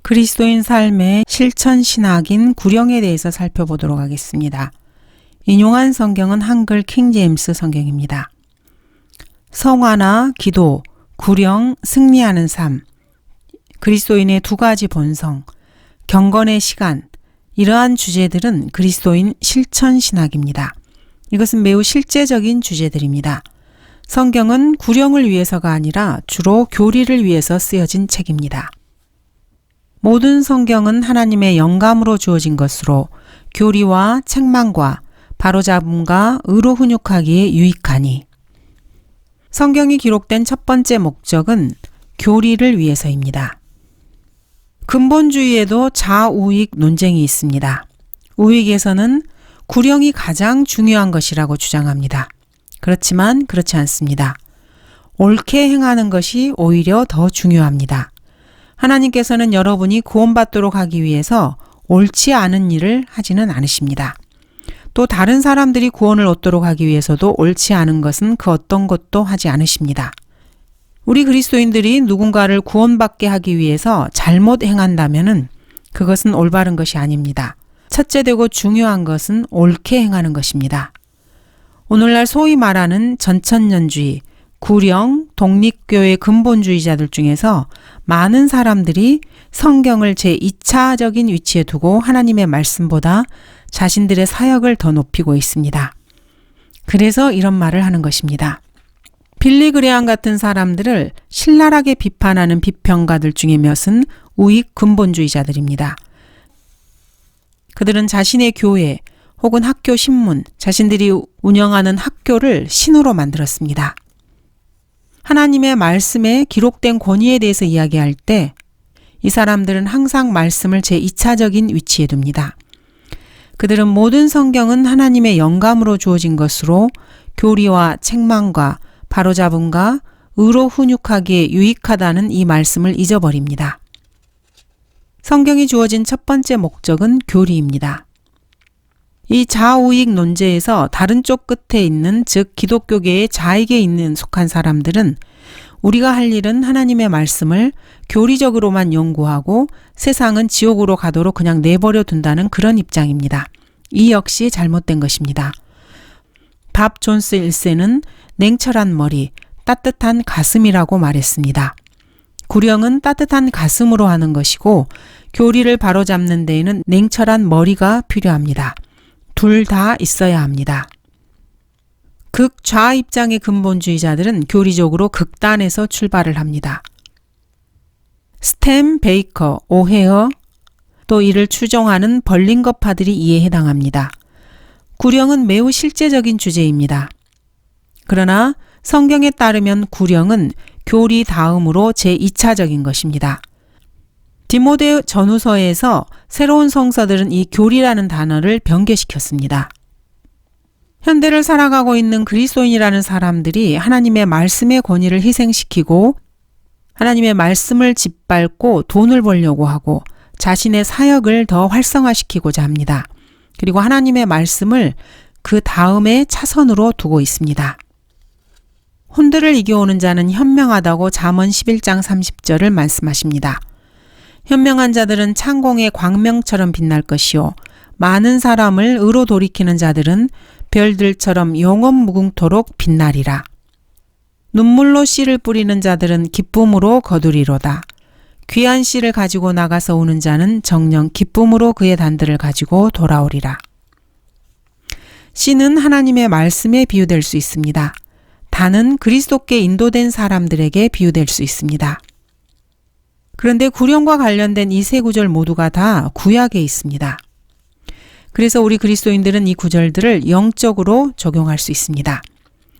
그리스도인 삶의 실천 신학인 구령에 대해서 살펴보도록 하겠습니다. 인용한 성경은 한글 킹제임스 성경입니다. 성화나 기도, 구령, 승리하는 삶, 그리스도인의 두 가지 본성, 경건의 시간, 이러한 주제들은 그리스도인 실천 신학입니다. 이것은 매우 실제적인 주제들입니다. 성경은 구령을 위해서가 아니라 주로 교리를 위해서 쓰여진 책입니다. 모든 성경은 하나님의 영감으로 주어진 것으로 교리와 책망과 바로잡음과 의로 훈육하기에 유익하니, 성경이 기록된 첫 번째 목적은 교리를 위해서입니다. 근본주의에도 좌우익 논쟁이 있습니다. 우익에서는 구령이 가장 중요한 것이라고 주장합니다. 그렇지만 그렇지 않습니다. 옳게 행하는 것이 오히려 더 중요합니다. 하나님께서는 여러분이 구원받도록 하기 위해서 옳지 않은 일을 하지는 않으십니다. 또 다른 사람들이 구원을 얻도록 하기 위해서도 옳지 않은 것은 그 어떤 것도 하지 않으십니다. 우리 그리스도인들이 누군가를 구원받게 하기 위해서 잘못 행한다면은 그것은 올바른 것이 아닙니다. 첫째되고 중요한 것은 옳게 행하는 것입니다. 오늘날 소위 말하는 전천년주의, 구령, 독립교회 근본주의자들 중에서 많은 사람들이 성경을 제2차적인 위치에 두고 하나님의 말씀보다 자신들의 사역을 더 높이고 있습니다. 그래서 이런 말을 하는 것입니다. 빌리 그레함 같은 사람들을 신랄하게 비판하는 비평가들 중에 몇은 우익 근본주의자들입니다. 그들은 자신의 교회 혹은 학교 신문, 자신들이 운영하는 학교를 신으로 만들었습니다. 하나님의 말씀에 기록된 권위에 대해서 이야기할 때 이 사람들은 항상 말씀을 제2차적인 위치에 둡니다. 그들은 모든 성경은 하나님의 영감으로 주어진 것으로 교리와 책망과 바로잡음과 의로 훈육하기에 유익하다는 이 말씀을 잊어버립니다. 성경이 주어진 첫 번째 목적은 교리입니다. 이 좌우익 논제에서 다른 쪽 끝에 있는, 즉 기독교계의 좌익에 있는 속한 사람들은 우리가 할 일은 하나님의 말씀을 교리적으로만 연구하고 세상은 지옥으로 가도록 그냥 내버려 둔다는 그런 입장입니다. 이 역시 잘못된 것입니다. 밥 존스 1세는 냉철한 머리, 따뜻한 가슴이라고 말했습니다. 구령은 따뜻한 가슴으로 하는 것이고 교리를 바로잡는 데에는 냉철한 머리가 필요합니다. 둘 다 있어야 합니다. 극좌 입장의 근본주의자들은 교리적으로 극단에서 출발을 합니다. 스템, 베이커, 오헤어, 또 이를 추종하는 벌링거파들이 이에 해당합니다. 구령은 매우 실제적인 주제입니다. 그러나 성경에 따르면 구령은 교리 다음으로 제2차적인 것입니다. 디모데 전후서에서 새로운 성서들은 이 교리라는 단어를 변개시켰습니다. 현대를 살아가고 있는 그리스도인이라는 사람들이 하나님의 말씀의 권위를 희생시키고 하나님의 말씀을 짓밟고 돈을 벌려고 하고 자신의 사역을 더 활성화시키고자 합니다. 그리고 하나님의 말씀을 그 다음에 차선으로 두고 있습니다. 혼들을 이겨오는 자는 현명하다고 잠언 11장 30절을 말씀하십니다. 현명한 자들은 창공의 광명처럼 빛날 것이요 많은 사람을 의로 돌이키는 자들은 별들처럼 영원 무궁토록 빛나리라. 눈물로 씨를 뿌리는 자들은 기쁨으로 거두리로다. 귀한 씨를 가지고 나가서 오는 자는 정녕 기쁨으로 그의 단들을 가지고 돌아오리라. 씨는 하나님의 말씀에 비유될 수 있습니다. 단은 그리스도께 인도된 사람들에게 비유될 수 있습니다. 그런데 구령과 관련된 이 세 구절 모두가 다 구약에 있습니다. 그래서 우리 그리스도인들은 이 구절들을 영적으로 적용할 수 있습니다.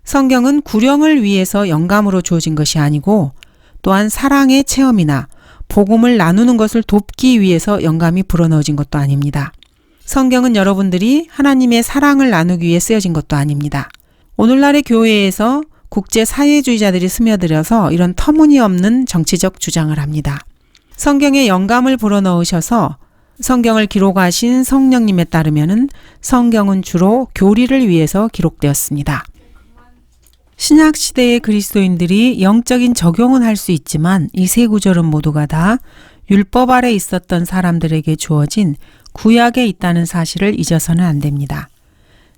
성경은 구령을 위해서 영감으로 주어진 것이 아니고 또한 사랑의 체험이나 복음을 나누는 것을 돕기 위해서 영감이 불어넣어진 것도 아닙니다. 성경은 여러분들이 하나님의 사랑을 나누기 위해 쓰여진 것도 아닙니다. 오늘날의 교회에서 국제사회주의자들이 스며들어서 이런 터무니없는 정치적 주장을 합니다. 성경에 영감을 불어넣으셔서 성경을 기록하신 성령님에 따르면은 성경은 주로 교리를 위해서 기록되었습니다. 신약 시대의 그리스도인들이 영적인 적용은 할 수 있지만 이 세 구절은 모두가 다 율법 아래 있었던 사람들에게 주어진 구약에 있다는 사실을 잊어서는 안 됩니다.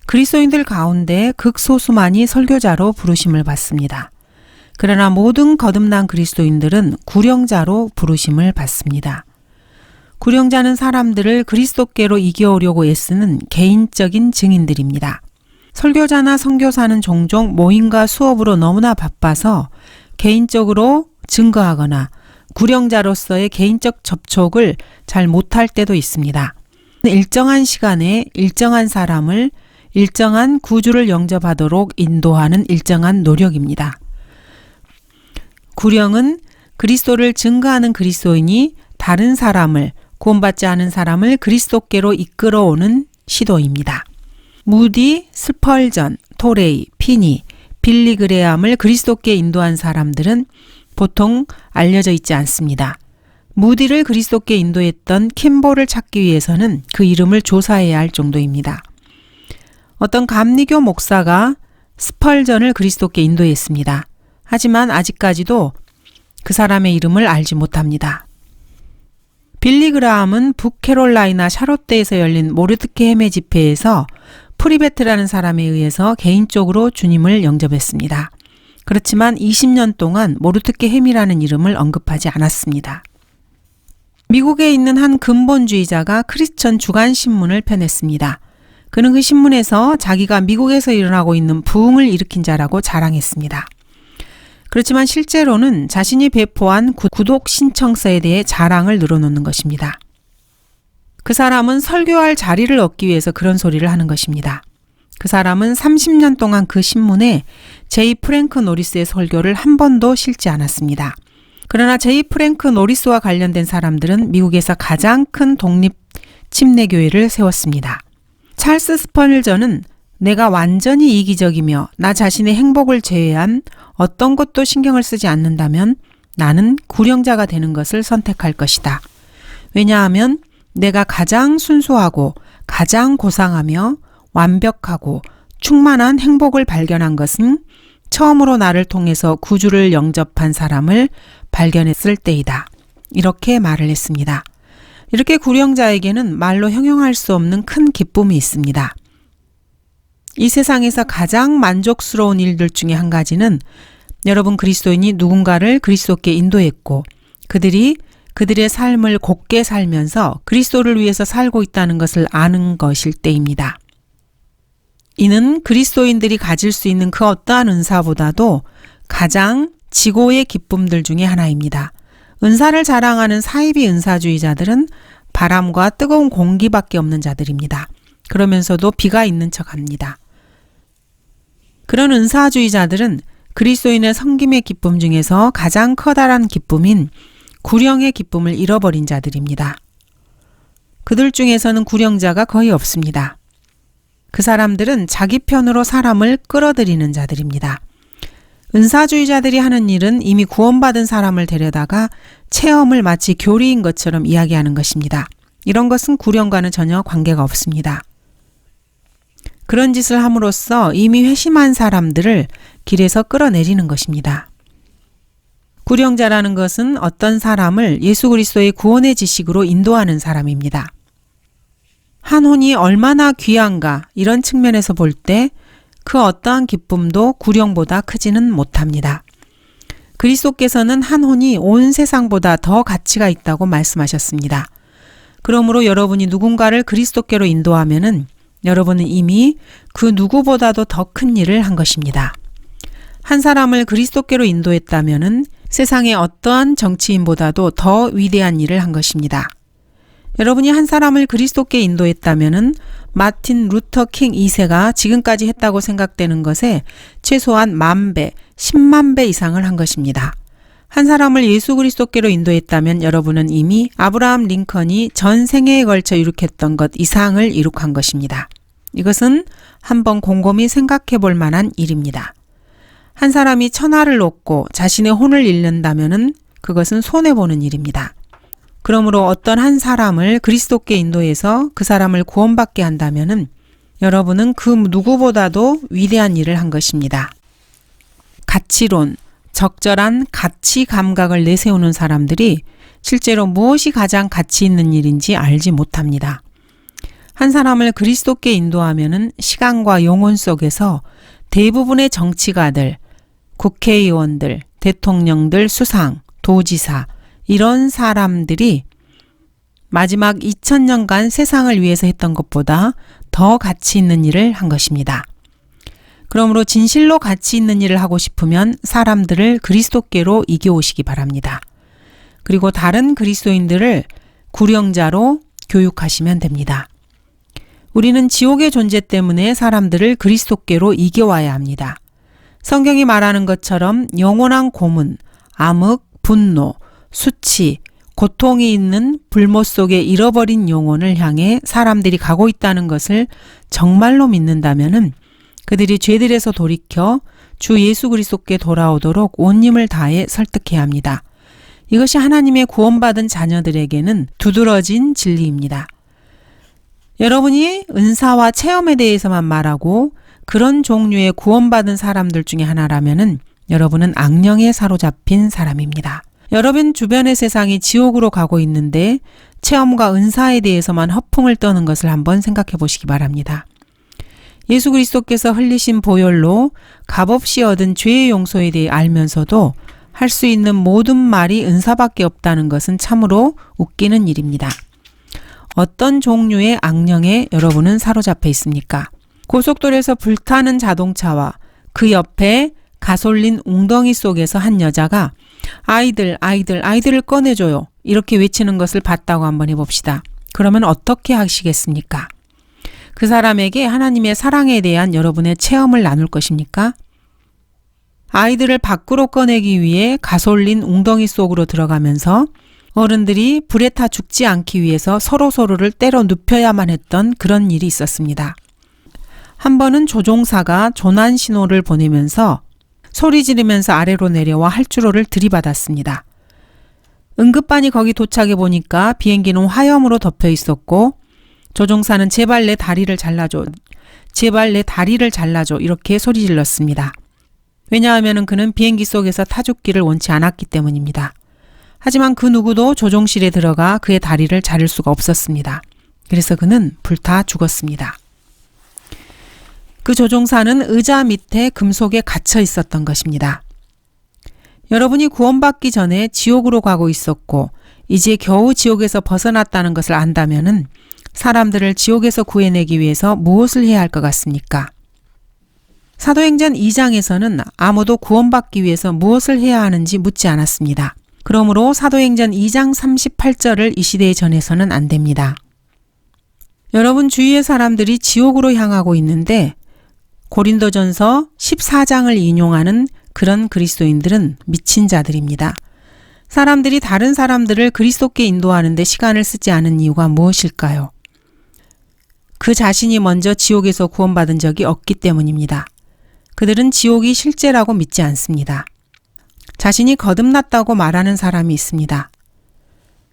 그리스도인들 가운데 극소수만이 설교자로 부르심을 받습니다. 그러나 모든 거듭난 그리스도인들은 구령자로 부르심을 받습니다. 구령자는 사람들을 그리스도께로 이겨오려고 애쓰는 개인적인 증인들입니다. 설교자나 선교사는 종종 모임과 수업으로 너무나 바빠서 개인적으로 증거하거나 구령자로서의 개인적 접촉을 잘 못할 때도 있습니다. 일정한 시간에 일정한 사람을 일정한 구주를 영접하도록 인도하는 일정한 노력입니다. 구령은 그리스도를 증거하는 그리스도인이 다른 사람을, 구원받지 않은 사람을 그리스도께로 이끌어오는 시도입니다. 무디, 스펄전, 토레이, 피니, 빌리 그레함을 그리스도께 인도한 사람들은 보통 알려져 있지 않습니다. 무디를 그리스도께 인도했던 킴볼을 찾기 위해서는 그 이름을 조사해야 할 정도입니다. 어떤 감리교 목사가 스펄전을 그리스도께 인도했습니다. 하지만 아직까지도 그 사람의 이름을 알지 못합니다. 빌리 그라함은 북캐롤라이나 샤롯대에서 열린 모르드케 헤메 집회에서 프리베트라는 사람에 의해서 개인적으로 주님을 영접했습니다. 그렇지만 20년 동안 모르드케 햄이라는 이름을 언급하지 않았습니다. 미국에 있는 한 근본주의자가 크리스천 주간신문을 펴냈습니다. 그는 그 신문에서 자기가 미국에서 일어나고 있는 부흥을 일으킨 자라고 자랑했습니다. 그렇지만 실제로는 자신이 배포한 구독 신청서에 대해 자랑을 늘어놓는 것입니다. 그 사람은 설교할 자리를 얻기 위해서 그런 소리를 하는 것입니다. 그 사람은 30년 동안 그 신문에 제이 프랭크 노리스의 설교를 한 번도 실지 않았습니다. 그러나 제이 프랭크 노리스와 관련된 사람들은 미국에서 가장 큰 독립 침례교회를 세웠습니다. 찰스 스펄전은 내가 완전히 이기적이며 나 자신의 행복을 제외한 어떤 것도 신경을 쓰지 않는다면 나는 구령자가 되는 것을 선택할 것이다. 왜냐하면 내가 가장 순수하고 가장 고상하며 완벽하고 충만한 행복을 발견한 것은 처음으로 나를 통해서 구주를 영접한 사람을 발견했을 때이다. 이렇게 말을 했습니다. 이렇게 구령자에게는 말로 형용할 수 없는 큰 기쁨이 있습니다. 이 세상에서 가장 만족스러운 일들 중에 한 가지는 여러분 그리스도인이 누군가를 그리스도께 인도했고 그들이 그들의 삶을 곱게 살면서 그리스도를 위해서 살고 있다는 것을 아는 것일 때입니다. 이는 그리스도인들이 가질 수 있는 그 어떠한 은사보다도 가장 지고의 기쁨들 중에 하나입니다. 은사를 자랑하는 사이비 은사주의자들은 바람과 뜨거운 공기밖에 없는 자들입니다. 그러면서도 비가 있는 척합니다. 그런 은사주의자들은 그리스도인의 섬김의 기쁨 중에서 가장 커다란 기쁨인 구령의 기쁨을 잃어버린 자들입니다. 그들 중에서는 구령자가 거의 없습니다. 그 사람들은 자기 편으로 사람을 끌어들이는 자들입니다. 은사주의자들이 하는 일은 이미 구원받은 사람을 데려다가 체험을 마치 교리인 것처럼 이야기하는 것입니다. 이런 것은 구령과는 전혀 관계가 없습니다. 그런 짓을 함으로써 이미 회심한 사람들을 길에서 끌어내리는 것입니다. 구령자라는 것은 어떤 사람을 예수 그리스도의 구원의 지식으로 인도하는 사람입니다. 한 혼이 얼마나 귀한가 이런 측면에서 볼 때 그 어떠한 기쁨도 구령보다 크지는 못합니다. 그리스도께서는 한 혼이 온 세상보다 더 가치가 있다고 말씀하셨습니다. 그러므로 여러분이 누군가를 그리스도께로 인도하면은 여러분은 이미 그 누구보다도 더 큰 일을 한 것입니다. 한 사람을 그리스도께로 인도했다면은 세상의 어떠한 정치인보다도 더 위대한 일을 한 것입니다. 여러분이 한 사람을 그리스도께 인도했다면은 마틴 루터 킹 2세가 지금까지 했다고 생각되는 것에 최소한 10,000배, 10만 배 이상을 한 것입니다. 한 사람을 예수 그리스도께로 인도했다면 여러분은 이미 아브라함 링컨이 전 생애에 걸쳐 이룩했던 것 이상을 이룩한 것입니다. 이것은 한번 곰곰이 생각해 볼 만한 일입니다. 한 사람이 천하를 얻고 자신의 혼을 잃는다면은 그것은 손해보는 일입니다. 그러므로 어떤 한 사람을 그리스도께 인도해서 그 사람을 구원받게 한다면은 여러분은 그 누구보다도 위대한 일을 한 것입니다. 가치론, 적절한 가치 감각을 내세우는 사람들이 실제로 무엇이 가장 가치 있는 일인지 알지 못합니다. 한 사람을 그리스도께 인도하면은 시간과 영혼 속에서 대부분의 정치가들, 국회의원들, 대통령들, 수상, 도지사 이런 사람들이 마지막 2000년간 세상을 위해서 했던 것보다 더 가치 있는 일을 한 것입니다. 그러므로 진실로 가치 있는 일을 하고 싶으면 사람들을 그리스도께로 이겨오시기 바랍니다. 그리고 다른 그리스도인들을 구령자로 교육하시면 됩니다. 우리는 지옥의 존재 때문에 사람들을 그리스도께로 이겨와야 합니다. 성경이 말하는 것처럼 영원한 고문, 암흑, 분노, 수치, 고통이 있는 불못 속에 잃어버린 영혼을 향해 사람들이 가고 있다는 것을 정말로 믿는다면은 그들이 죄들에서 돌이켜 주 예수 그리스도께 돌아오도록 온 힘을 다해 설득해야 합니다. 이것이 하나님의 구원받은 자녀들에게는 두드러진 진리입니다. 여러분이 은사와 체험에 대해서만 말하고 그런 종류의 구원받은 사람들 중에 하나라면은 여러분은 악령에 사로잡힌 사람입니다. 여러분 주변의 세상이 지옥으로 가고 있는데 체험과 은사에 대해서만 허풍을 떠는 것을 한번 생각해 보시기 바랍니다. 예수 그리스도께서 흘리신 보혈로 값없이 얻은 죄의 용서에 대해 알면서도 할 수 있는 모든 말이 은사밖에 없다는 것은 참으로 웃기는 일입니다. 어떤 종류의 악령에 여러분은 사로잡혀 있습니까? 고속도로에서 불타는 자동차와 그 옆에 가솔린 웅덩이 속에서 한 여자가 아이들을 꺼내줘요. 이렇게 외치는 것을 봤다고 한번 해봅시다. 그러면 어떻게 하시겠습니까? 그 사람에게 하나님의 사랑에 대한 여러분의 체험을 나눌 것입니까? 아이들을 밖으로 꺼내기 위해 가솔린 웅덩이 속으로 들어가면서 어른들이 불에 타 죽지 않기 위해서 서로를 때려 눕혀야만 했던 그런 일이 있었습니다. 한 번은 조종사가 조난 신호를 보내면서 소리 지르면서 아래로 내려와 활주로를 들이받았습니다. 응급반이 거기 도착해 보니까 비행기는 화염으로 덮여 있었고 조종사는 제발 내 다리를 잘라줘. 이렇게 소리 질렀습니다. 왜냐하면 그는 비행기 속에서 타 죽기를 원치 않았기 때문입니다. 하지만 그 누구도 조종실에 들어가 그의 다리를 자를 수가 없었습니다. 그래서 그는 불타 죽었습니다. 그 조종사는 의자 밑에 금속에 갇혀 있었던 것입니다. 여러분이 구원받기 전에 지옥으로 가고 있었고 이제 겨우 지옥에서 벗어났다는 것을 안다면은 사람들을 지옥에서 구해내기 위해서 무엇을 해야 할 것 같습니까? 사도행전 2장에서는 아무도 구원받기 위해서 무엇을 해야 하는지 묻지 않았습니다. 그러므로 사도행전 2장 38절을 이 시대에 전해서는 안 됩니다. 여러분 주위의 사람들이 지옥으로 향하고 있는데 고린도전서 14장을 인용하는 그런 그리스도인들은 미친 자들입니다. 사람들이 다른 사람들을 그리스도께 인도하는데 시간을 쓰지 않은 이유가 무엇일까요? 그 자신이 먼저 지옥에서 구원받은 적이 없기 때문입니다. 그들은 지옥이 실제라고 믿지 않습니다. 자신이 거듭났다고 말하는 사람이 있습니다.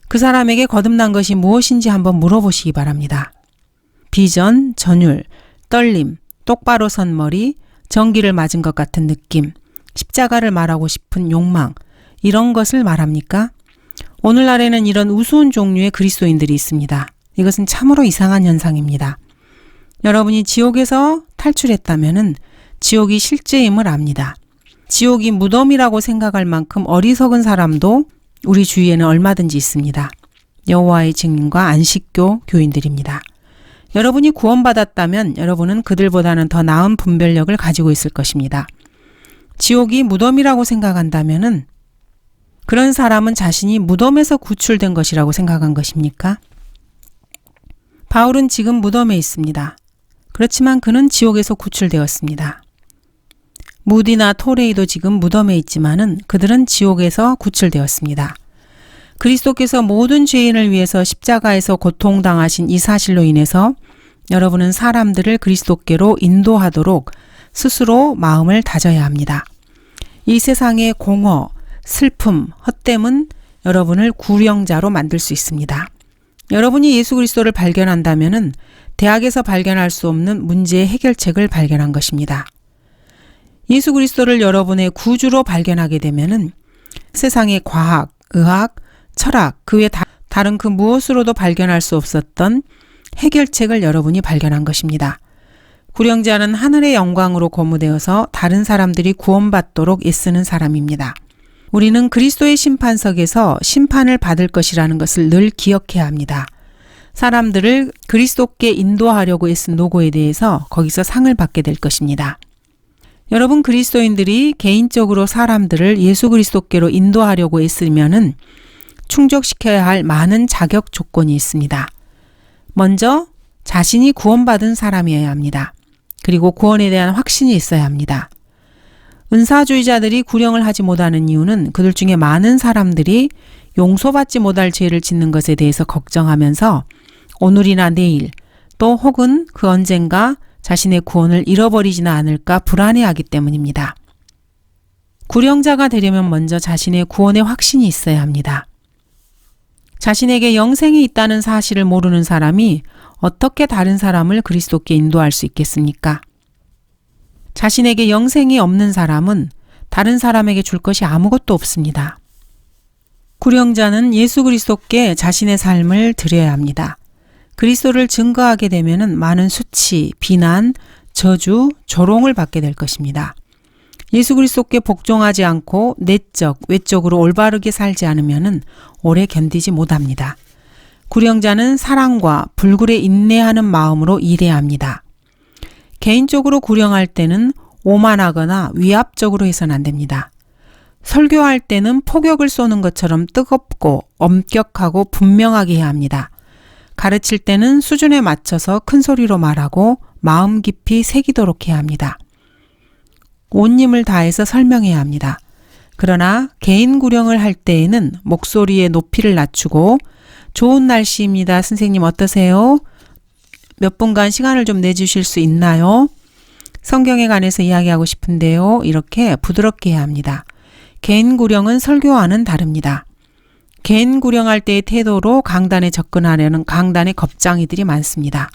그 사람에게 거듭난 것이 무엇인지 한번 물어보시기 바랍니다. 비전, 전율, 떨림, 똑바로 선 머리, 전기를 맞은 것 같은 느낌, 십자가를 말하고 싶은 욕망, 이런 것을 말합니까? 오늘날에는 이런 우스운 종류의 그리스도인들이 있습니다. 이것은 참으로 이상한 현상입니다. 여러분이 지옥에서 탈출했다면은 지옥이 실제임을 압니다. 지옥이 무덤이라고 생각할 만큼 어리석은 사람도 우리 주위에는 얼마든지 있습니다. 여호와의 증인과 안식교 교인들입니다. 여러분이 구원받았다면 여러분은 그들보다는 더 나은 분별력을 가지고 있을 것입니다. 지옥이 무덤이라고 생각한다면은 그런 사람은 자신이 무덤에서 구출된 것이라고 생각한 것입니까? 바울은 지금 무덤에 있습니다. 그렇지만 그는 지옥에서 구출되었습니다. 무디나 토레이도 지금 무덤에 있지만은 그들은 지옥에서 구출되었습니다. 그리스도께서 모든 죄인을 위해서 십자가에서 고통당하신 이 사실로 인해서 여러분은 사람들을 그리스도께로 인도하도록 스스로 마음을 다져야 합니다. 이 세상의 공허, 슬픔, 헛됨은 여러분을 구령자로 만들 수 있습니다. 여러분이 예수 그리스도를 발견한다면은 대학에서 발견할 수 없는 문제의 해결책을 발견한 것입니다. 예수 그리스도를 여러분의 구주로 발견하게 되면은 세상의 과학, 의학, 철학, 그 외 다른 그 무엇으로도 발견할 수 없었던 해결책을 여러분이 발견한 것입니다. 구령자는 하늘의 영광으로 고무되어서 다른 사람들이 구원받도록 애쓰는 사람입니다. 우리는 그리스도의 심판석에서 심판을 받을 것이라는 것을 늘 기억해야 합니다. 사람들을 그리스도께 인도하려고 애쓴 노고에 대해서 거기서 상을 받게 될 것입니다. 여러분, 그리스도인들이 개인적으로 사람들을 예수 그리스도께로 인도하려고 애쓰면은 충족시켜야 할 많은 자격 조건이 있습니다. 먼저 자신이 구원받은 사람이어야 합니다. 그리고 구원에 대한 확신이 있어야 합니다. 은사주의자들이 구령을 하지 못하는 이유는 그들 중에 많은 사람들이 용서받지 못할 죄를 짓는 것에 대해서 걱정하면서 오늘이나 내일 또 혹은 그 언젠가 자신의 구원을 잃어버리지는 않을까 불안해하기 때문입니다. 구령자가 되려면 먼저 자신의 구원의 확신이 있어야 합니다. 자신에게 영생이 있다는 사실을 모르는 사람이 어떻게 다른 사람을 그리스도께 인도할 수 있겠습니까? 자신에게 영생이 없는 사람은 다른 사람에게 줄 것이 아무것도 없습니다. 구령자는 예수 그리스도께 자신의 삶을 드려야 합니다. 그리스도를 증거하게 되면 많은 수치, 비난, 저주, 조롱을 받게 될 것입니다. 예수 그리스도께 복종하지 않고 내적, 외적으로 올바르게 살지 않으면 오래 견디지 못합니다. 구령자는 사랑과 불굴에 인내하는 마음으로 일해야 합니다. 개인적으로 구령할 때는 오만하거나 위압적으로 해서는 안 됩니다. 설교할 때는 포격을 쏘는 것처럼 뜨겁고 엄격하고 분명하게 해야 합니다. 가르칠 때는 수준에 맞춰서 큰 소리로 말하고 마음 깊이 새기도록 해야 합니다. 온 힘을 다해서 설명해야 합니다. 그러나 개인 구령을 할 때에는 목소리의 높이를 낮추고 좋은 날씨입니다. 선생님 어떠세요? 몇 분간 시간을 좀 내주실 수 있나요? 성경에 관해서 이야기하고 싶은데요. 이렇게 부드럽게 해야 합니다. 개인 구령은 설교와는 다릅니다. 개인 구령할 때의 태도로 강단에 접근하려는 강단의 겁쟁이들이 많습니다.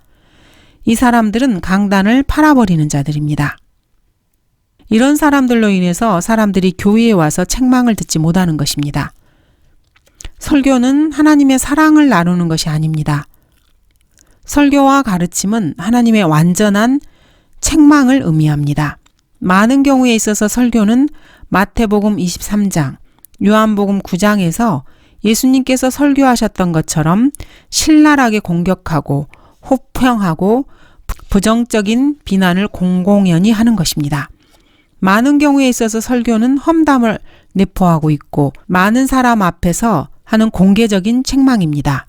이 사람들은 강단을 팔아버리는 자들입니다. 이런 사람들로 인해서 사람들이 교회에 와서 책망을 듣지 못하는 것입니다. 설교는 하나님의 사랑을 나누는 것이 아닙니다. 설교와 가르침은 하나님의 완전한 책망을 의미합니다. 많은 경우에 있어서 설교는 마태복음 23장, 요한복음 9장에서 예수님께서 설교하셨던 것처럼 신랄하게 공격하고 호평하고 부정적인 비난을 공공연히 하는 것입니다. 많은 경우에 있어서 설교는 험담을 내포하고 있고 많은 사람 앞에서 하는 공개적인 책망입니다.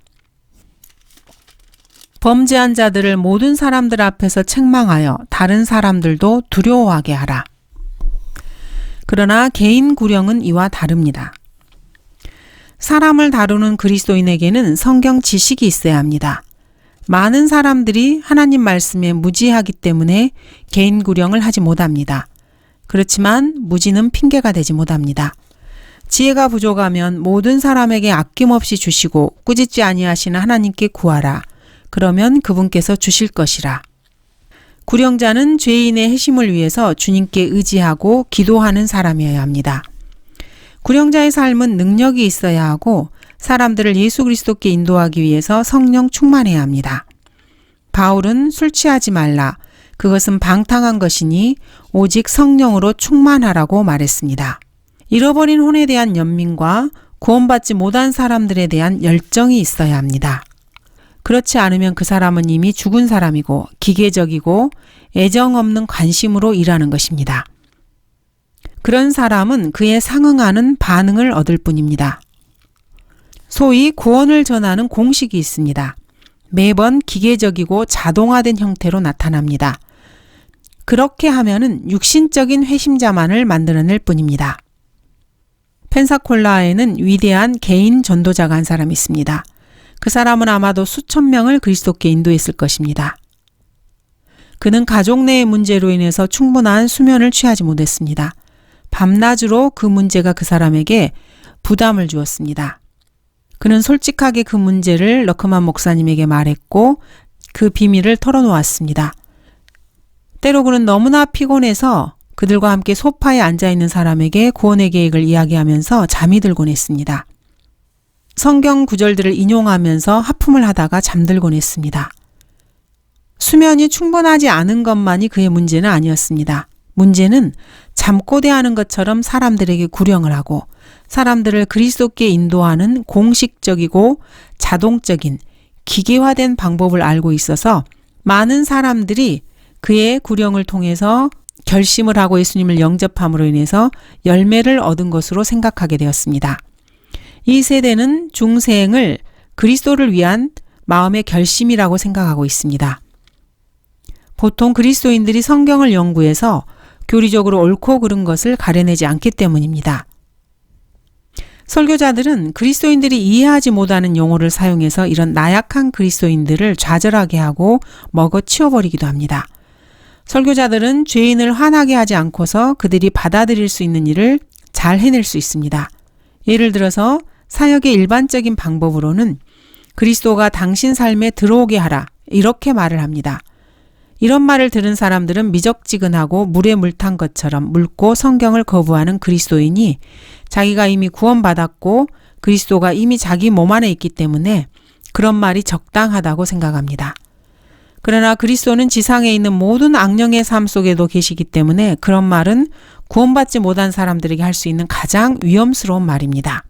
범죄한 자들을 모든 사람들 앞에서 책망하여 다른 사람들도 두려워하게 하라. 그러나 개인 구령은 이와 다릅니다. 사람을 다루는 그리스도인에게는 성경 지식이 있어야 합니다. 많은 사람들이 하나님 말씀에 무지하기 때문에 개인 구령을 하지 못합니다. 그렇지만 무지는 핑계가 되지 못합니다. 지혜가 부족하면 모든 사람에게 아낌없이 주시고 꾸짖지 아니하시는 하나님께 구하라. 그러면 그분께서 주실 것이라. 구령자는 죄인의 회심을 위해서 주님께 의지하고 기도하는 사람이어야 합니다. 구령자의 삶은 능력이 있어야 하고 사람들을 예수 그리스도께 인도하기 위해서 성령 충만해야 합니다. 바울은 술 취하지 말라. 그것은 방탕한 것이니 오직 성령으로 충만하라고 말했습니다. 잃어버린 혼에 대한 연민과 구원받지 못한 사람들에 대한 열정이 있어야 합니다. 그렇지 않으면 그 사람은 이미 죽은 사람이고 기계적이고 애정 없는 관심으로 일하는 것입니다. 그런 사람은 그에 상응하는 반응을 얻을 뿐입니다. 소위 구원을 전하는 공식이 있습니다. 매번 기계적이고 자동화된 형태로 나타납니다. 그렇게 하면은 육신적인 회심자만을 만들어낼 뿐입니다. 펜사콜라에는 위대한 개인 전도자가 한 사람이 있습니다. 그 사람은 아마도 수천 명을 그리스도께 인도했을 것입니다. 그는 가족 내의 문제로 인해서 충분한 수면을 취하지 못했습니다. 밤낮으로 그 문제가 그 사람에게 부담을 주었습니다. 그는 솔직하게 그 문제를 러크만 목사님에게 말했고 그 비밀을 털어놓았습니다. 때로 그는 너무나 피곤해서 그들과 함께 소파에 앉아있는 사람에게 구원의 계획을 이야기하면서 잠이 들곤 했습니다. 성경 구절들을 인용하면서 하품을 하다가 잠들곤 했습니다. 수면이 충분하지 않은 것만이 그의 문제는 아니었습니다. 문제는 잠꼬대하는 것처럼 사람들에게 구령을 하고 사람들을 그리스도께 인도하는 공식적이고 자동적인 기계화된 방법을 알고 있어서 많은 사람들이 그의 구령을 통해서 결심을 하고 예수님을 영접함으로 인해서 열매를 얻은 것으로 생각하게 되었습니다. 이 세대는 중생을 그리스도를 위한 마음의 결심이라고 생각하고 있습니다. 보통 그리스도인들이 성경을 연구해서 교리적으로 옳고 그른 것을 가려내지 않기 때문입니다. 설교자들은 그리스도인들이 이해하지 못하는 용어를 사용해서 이런 나약한 그리스도인들을 좌절하게 하고 먹어치워버리기도 합니다. 설교자들은 죄인을 화나게 하지 않고서 그들이 받아들일 수 있는 일을 잘 해낼 수 있습니다. 예를 들어서 사역의 일반적인 방법으로는 그리스도가 당신 삶에 들어오게 하라 이렇게 말을 합니다. 이런 말을 들은 사람들은 미적지근하고 물에 물 탄 것처럼 묽고 성경을 거부하는 그리스도인이 자기가 이미 구원받았고 그리스도가 이미 자기 몸 안에 있기 때문에 그런 말이 적당하다고 생각합니다. 그러나 그리스도는 지상에 있는 모든 악령의 삶 속에도 계시기 때문에 그런 말은 구원받지 못한 사람들에게 할 수 있는 가장 위험스러운 말입니다.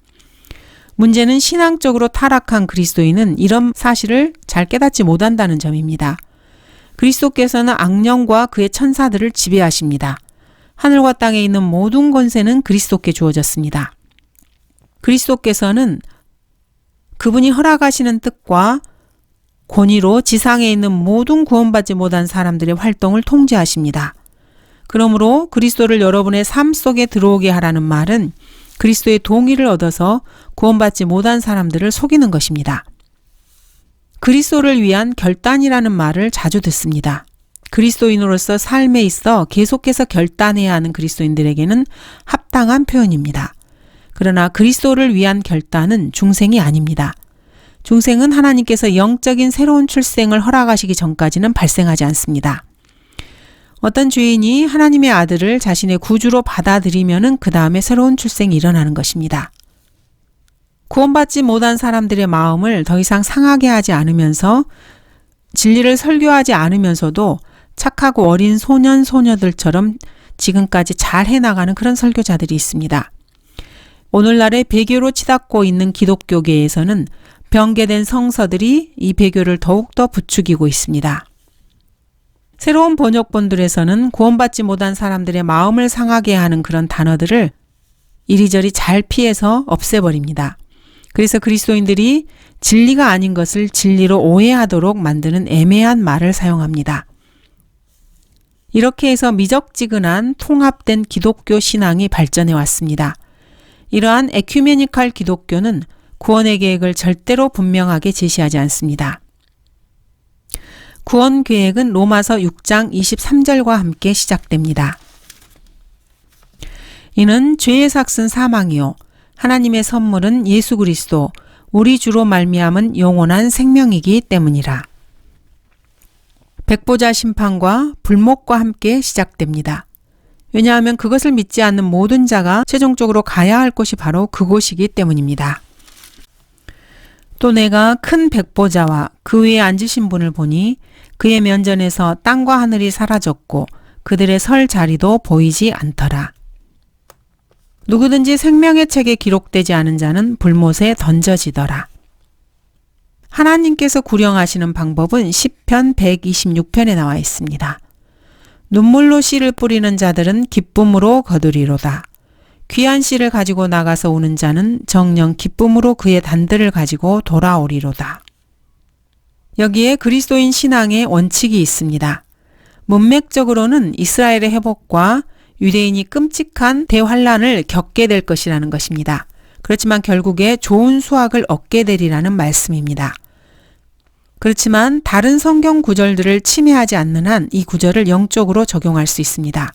문제는 신앙적으로 타락한 그리스도인은 이런 사실을 잘 깨닫지 못한다는 점입니다. 그리스도께서는 악령과 그의 천사들을 지배하십니다. 하늘과 땅에 있는 모든 권세는 그리스도께 주어졌습니다. 그리스도께서는 그분이 허락하시는 뜻과 권위로 지상에 있는 모든 구원받지 못한 사람들의 활동을 통제하십니다. 그러므로 그리스도를 여러분의 삶 속에 들어오게 하라는 말은 그리스도의 동의를 얻어서 구원받지 못한 사람들을 속이는 것입니다. 그리스도를 위한 결단이라는 말을 자주 듣습니다. 그리스도인으로서 삶에 있어 계속해서 결단해야 하는 그리스도인들에게는 합당한 표현입니다. 그러나 그리스도를 위한 결단은 중생이 아닙니다. 중생은 하나님께서 영적인 새로운 출생을 허락하시기 전까지는 발생하지 않습니다. 어떤 죄인이 하나님의 아들을 자신의 구주로 받아들이면은 그 다음에 새로운 출생이 일어나는 것입니다. 구원받지 못한 사람들의 마음을 더 이상 상하게 하지 않으면서 진리를 설교하지 않으면서도 착하고 어린 소년, 소녀들처럼 지금까지 잘 해나가는 그런 설교자들이 있습니다. 오늘날의 배교로 치닫고 있는 기독교계에서는 변개된 성서들이 이 배교를 더욱더 부추기고 있습니다. 새로운 번역본들에서는 구원받지 못한 사람들의 마음을 상하게 하는 그런 단어들을 이리저리 잘 피해서 없애버립니다. 그래서 그리스도인들이 진리가 아닌 것을 진리로 오해하도록 만드는 애매한 말을 사용합니다. 이렇게 해서 미적지근한 통합된 기독교 신앙이 발전해 왔습니다. 이러한 에큐메니칼 기독교는 구원의 계획을 절대로 분명하게 제시하지 않습니다. 구원 계획은 로마서 6장 23절과 함께 시작됩니다. 이는 죄의 삭은 사망이요 하나님의 선물은 예수 그리스도 우리 주로 말미암은 영원한 생명이기 때문이라. 백보자 심판과 불목과 함께 시작됩니다. 왜냐하면 그것을 믿지 않는 모든 자가 최종적으로 가야 할 곳이 바로 그곳이기 때문입니다. 또 내가 큰 백보자와 그 위에 앉으신 분을 보니 그의 면전에서 땅과 하늘이 사라졌고 그들의 설 자리도 보이지 않더라. 누구든지 생명의 책에 기록되지 않은 자는 불못에 던져지더라. 하나님께서 구령하시는 방법은 시편 126편에 나와 있습니다. 눈물로 씨를 뿌리는 자들은 기쁨으로 거두리로다. 귀한 씨를 가지고 나가서 오는 자는 정녕 기쁨으로 그의 단들을 가지고 돌아오리로다. 여기에 그리스도인 신앙의 원칙이 있습니다. 문맥적으로는 이스라엘의 회복과 유대인이 끔찍한 대환란을 겪게 될 것이라는 것입니다. 그렇지만 결국에 좋은 수확을 얻게 되리라는 말씀입니다. 그렇지만 다른 성경 구절들을 침해하지 않는 한 이 구절을 영적으로 적용할 수 있습니다.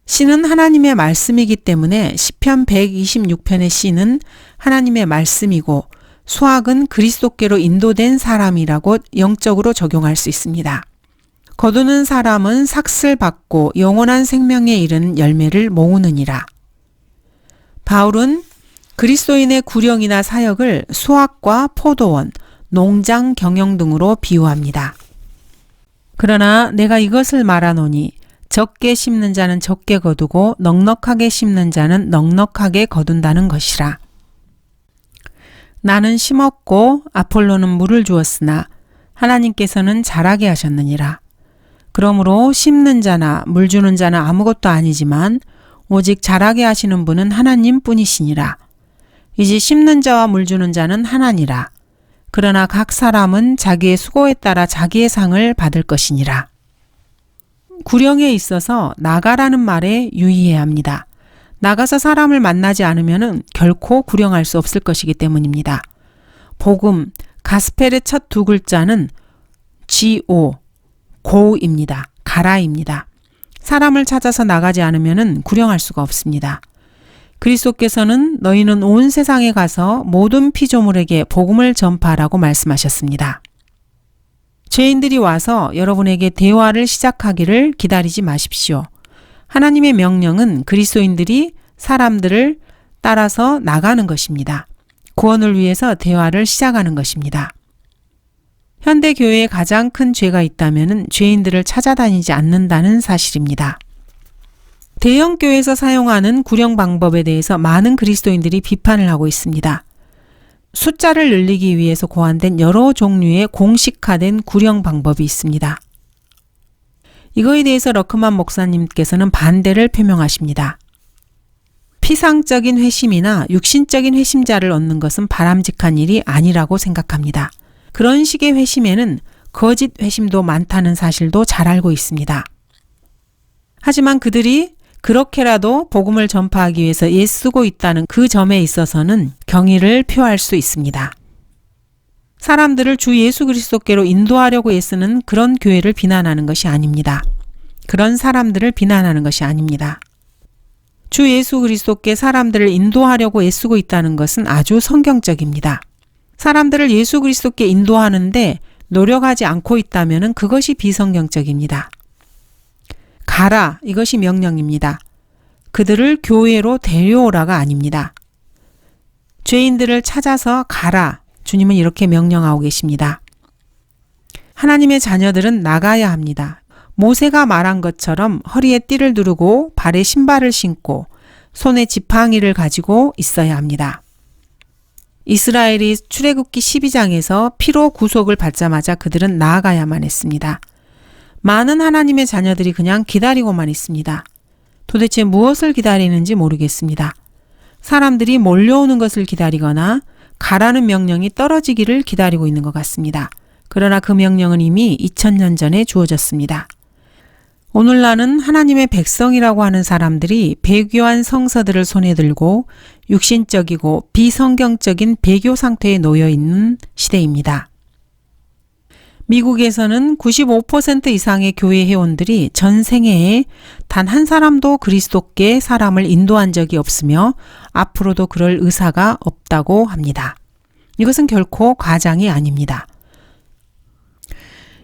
씨는 하나님의 말씀이기 때문에 시편 126편의 씨는 하나님의 말씀이고 수확은 그리스도께로 인도된 사람이라고 영적으로 적용할 수 있습니다. 거두는 사람은 삭슬 받고 영원한 생명에 이르는 열매를 모으느니라. 바울은 그리스도인의 구령이나 사역을 수학과 포도원, 농장 경영 등으로 비유합니다. 그러나 내가 이것을 말하노니 적게 심는 자는 적게 거두고 넉넉하게 심는 자는 넉넉하게 거둔다는 것이라. 나는 심었고 아폴로는 물을 주었으나 하나님께서는 자라게 하셨느니라. 그러므로 심는 자나 물 주는 자는 아무것도 아니지만 오직 자라게 하시는 분은 하나님 뿐이시니라. 이제 심는 자와 물 주는 자는 하나니라. 그러나 각 사람은 자기의 수고에 따라 자기의 상을 받을 것이니라. 구령에 있어서 나가라는 말에 유의해야 합니다. 나가서 사람을 만나지 않으면 결코 구령할 수 없을 것이기 때문입니다. 복음, 가스펠의 첫 두 글자는 GO, 고입니다. 가라입니다. 사람을 찾아서 나가지 않으면 구령할 수가 없습니다. 그리스도께서는 너희는 온 세상에 가서 모든 피조물에게 복음을 전파하라고 말씀하셨습니다. 죄인들이 와서 여러분에게 대화를 시작하기를 기다리지 마십시오. 하나님의 명령은 그리스도인들이 사람들을 따라서 나가는 것입니다. 구원을 위해서 대화를 시작하는 것입니다. 현대 교회에 가장 큰 죄가 있다면 죄인들을 찾아다니지 않는다는 사실입니다. 대형 교회에서 사용하는 구령 방법에 대해서 많은 그리스도인들이 비판을 하고 있습니다. 숫자를 늘리기 위해서 고안된 여러 종류의 공식화된 구령 방법이 있습니다. 이거에 대해서 러크만 목사님께서는 반대를 표명하십니다. 피상적인 회심이나 육신적인 회심자를 얻는 것은 바람직한 일이 아니라고 생각합니다. 그런 식의 회심에는 거짓 회심도 많다는 사실도 잘 알고 있습니다. 하지만 그들이 그렇게라도 복음을 전파하기 위해서 애쓰고 있다는 그 점에 있어서는 경의를 표할 수 있습니다. 사람들을 주 예수 그리스도께로 인도하려고 애쓰는 그런 교회를 비난하는 것이 아닙니다. 그런 사람들을 비난하는 것이 아닙니다. 주 예수 그리스도께 사람들을 인도하려고 애쓰고 있다는 것은 아주 성경적입니다. 사람들을 예수 그리스도께 인도하는데 노력하지 않고 있다면 그것이 비성경적입니다. 가라, 이것이 명령입니다. 그들을 교회로 데려오라가 아닙니다. 죄인들을 찾아서 가라, 주님은 이렇게 명령하고 계십니다. 하나님의 자녀들은 나가야 합니다. 모세가 말한 것처럼 허리에 띠를 두르고 발에 신발을 신고 손에 지팡이를 가지고 있어야 합니다. 이스라엘이 출애굽기 12장에서 피로 구속을 받자마자 그들은 나아가야만 했습니다. 많은 하나님의 자녀들이 그냥 기다리고만 있습니다. 도대체 무엇을 기다리는지 모르겠습니다. 사람들이 몰려오는 것을 기다리거나 가라는 명령이 떨어지기를 기다리고 있는 것 같습니다. 그러나 그 명령은 이미 2000년 전에 주어졌습니다. 오늘날은 하나님의 백성이라고 하는 사람들이 배교한 성서들을 손에 들고 육신적이고 비성경적인 배교 상태에 놓여 있는 시대입니다. 미국에서는 95% 이상의 교회 회원들이 전 생애에 단 한 사람도 그리스도께 사람을 인도한 적이 없으며 앞으로도 그럴 의사가 없다고 합니다. 이것은 결코 과장이 아닙니다.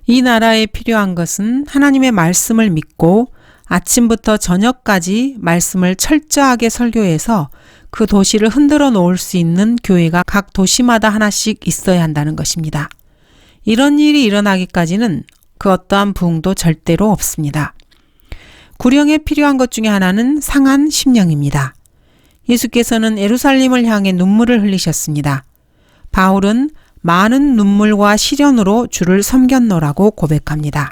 이 나라에 필요한 것은 하나님의 말씀을 믿고 아침부터 저녁까지 말씀을 철저하게 설교해서 그 도시를 흔들어 놓을 수 있는 교회가 각 도시마다 하나씩 있어야 한다는 것입니다. 이런 일이 일어나기까지는 그 어떠한 부흥도 절대로 없습니다. 구령에 필요한 것 중에 하나는 상한 심령입니다. 예수께서는 예루살렘을 향해 눈물을 흘리셨습니다. 바울은 많은 눈물과 시련으로 주를 섬겼노라고 고백합니다.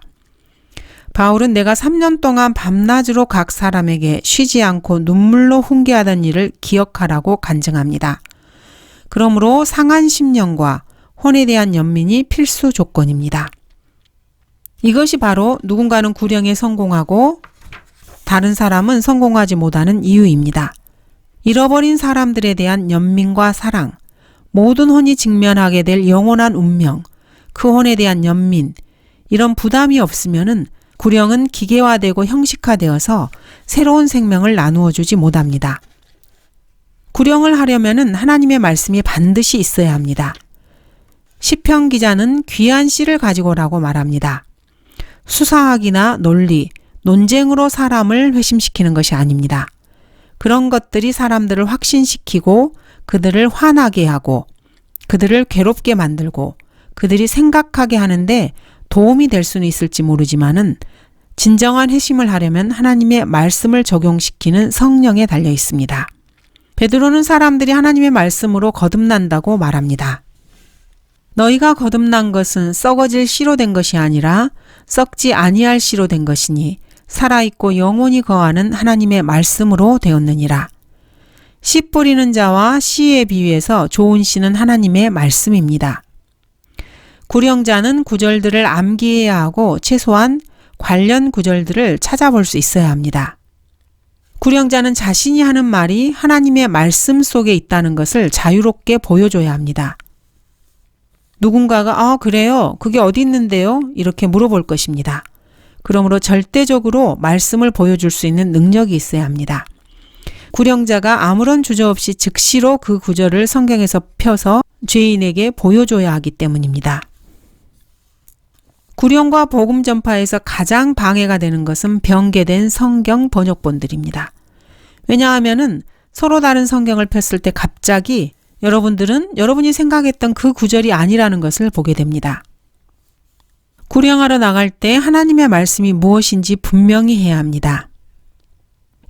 바울은 내가 3년 동안 밤낮으로 각 사람에게 쉬지 않고 눈물로 훈계하던 일을 기억하라고 간증합니다. 그러므로 상한 심령과 혼에 대한 연민이 필수 조건입니다. 이것이 바로 누군가는 구령에 성공하고 다른 사람은 성공하지 못하는 이유입니다. 잃어버린 사람들에 대한 연민과 사랑, 모든 혼이 직면하게 될 영원한 운명, 그 혼에 대한 연민, 이런 부담이 없으면은 구령은 기계화되고 형식화되어서 새로운 생명을 나누어 주지 못합니다. 구령을 하려면은 하나님의 말씀이 반드시 있어야 합니다. 시편 기자는 귀한 씨를 가지고 오라고 말합니다. 수사학이나 논리, 논쟁으로 사람을 회심시키는 것이 아닙니다. 그런 것들이 사람들을 확신시키고 그들을 화나게 하고 그들을 괴롭게 만들고 그들이 생각하게 하는데 도움이 될 수는 있을지 모르지만은 진정한 회심을 하려면 하나님의 말씀을 적용시키는 성령에 달려 있습니다. 베드로는 사람들이 하나님의 말씀으로 거듭난다고 말합니다. 너희가 거듭난 것은 썩어질 씨로 된 것이 아니라 썩지 아니할 씨로 된 것이니 살아있고 영원히 거하는 하나님의 말씀으로 되었느니라. 씨 뿌리는 자와 씨에 비유해서 좋은 씨는 하나님의 말씀입니다. 구령자는 구절들을 암기해야 하고 최소한 관련 구절들을 찾아볼 수 있어야 합니다. 구령자는 자신이 하는 말이 하나님의 말씀 속에 있다는 것을 자유롭게 보여줘야 합니다. 누군가가 그래요? 그게 어디 있는데요? 이렇게 물어볼 것입니다. 그러므로 절대적으로 말씀을 보여줄 수 있는 능력이 있어야 합니다. 구령자가 아무런 주저 없이 즉시로 그 구절을 성경에서 펴서 죄인에게 보여줘야 하기 때문입니다. 구령과 복음 전파에서 가장 방해가 되는 것은 변개된 성경 번역본들입니다. 왜냐하면은 서로 다른 성경을 폈을 때 갑자기 여러분들은 여러분이 생각했던 그 구절이 아니라는 것을 보게 됩니다. 구령하러 나갈 때 하나님의 말씀이 무엇인지 분명히 해야 합니다.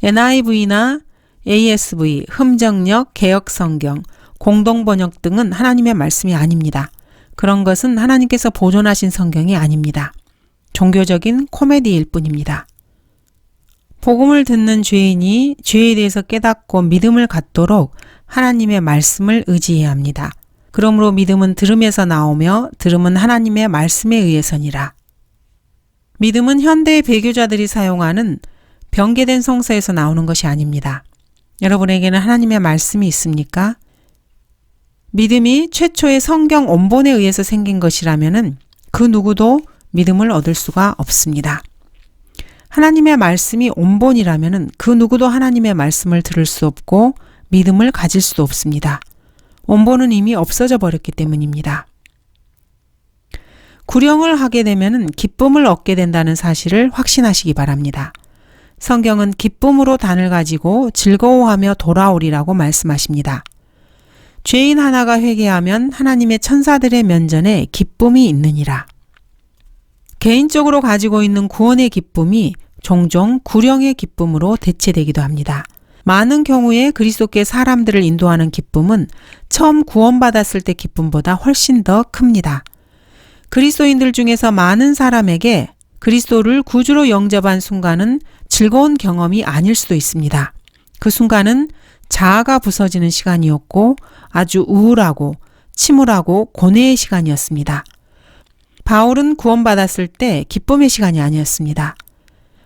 NIV나 ASV, 흠정역, 개역성경, 공동번역 등은 하나님의 말씀이 아닙니다. 그런 것은 하나님께서 보존하신 성경이 아닙니다. 종교적인 코미디일 뿐입니다. 복음을 듣는 죄인이 죄에 대해서 깨닫고 믿음을 갖도록 하나님의 말씀을 의지해야 합니다. 그러므로 믿음은 들음에서 나오며 들음은 하나님의 말씀에 의해서니라. 믿음은 현대의 배교자들이 사용하는 변개된 성서에서 나오는 것이 아닙니다. 여러분에게는 하나님의 말씀이 있습니까? 믿음이 최초의 성경 원본에 의해서 생긴 것이라면은 그 누구도 믿음을 얻을 수가 없습니다. 하나님의 말씀이 원본이라면은 그 누구도 하나님의 말씀을 들을 수 없고 믿음을 가질 수도 없습니다. 원본은 이미 없어져 버렸기 때문입니다. 구령을 하게 되면은 기쁨을 얻게 된다는 사실을 확신하시기 바랍니다. 성경은 기쁨으로 단을 가지고 즐거워하며 돌아오리라고 말씀하십니다. 죄인 하나가 회개하면 하나님의 천사들의 면전에 기쁨이 있느니라. 개인적으로 가지고 있는 구원의 기쁨이 종종 구령의 기쁨으로 대체되기도 합니다. 많은 경우에 그리스도께 사람들을 인도하는 기쁨은 처음 구원받았을 때 기쁨보다 훨씬 더 큽니다. 그리스도인들 중에서 많은 사람에게 그리스도를 구주로 영접한 순간은 즐거운 경험이 아닐 수도 있습니다. 그 순간은 자아가 부서지는 시간이었고 아주 우울하고 침울하고 고뇌의 시간이었습니다. 바울은 구원받았을 때 기쁨의 시간이 아니었습니다.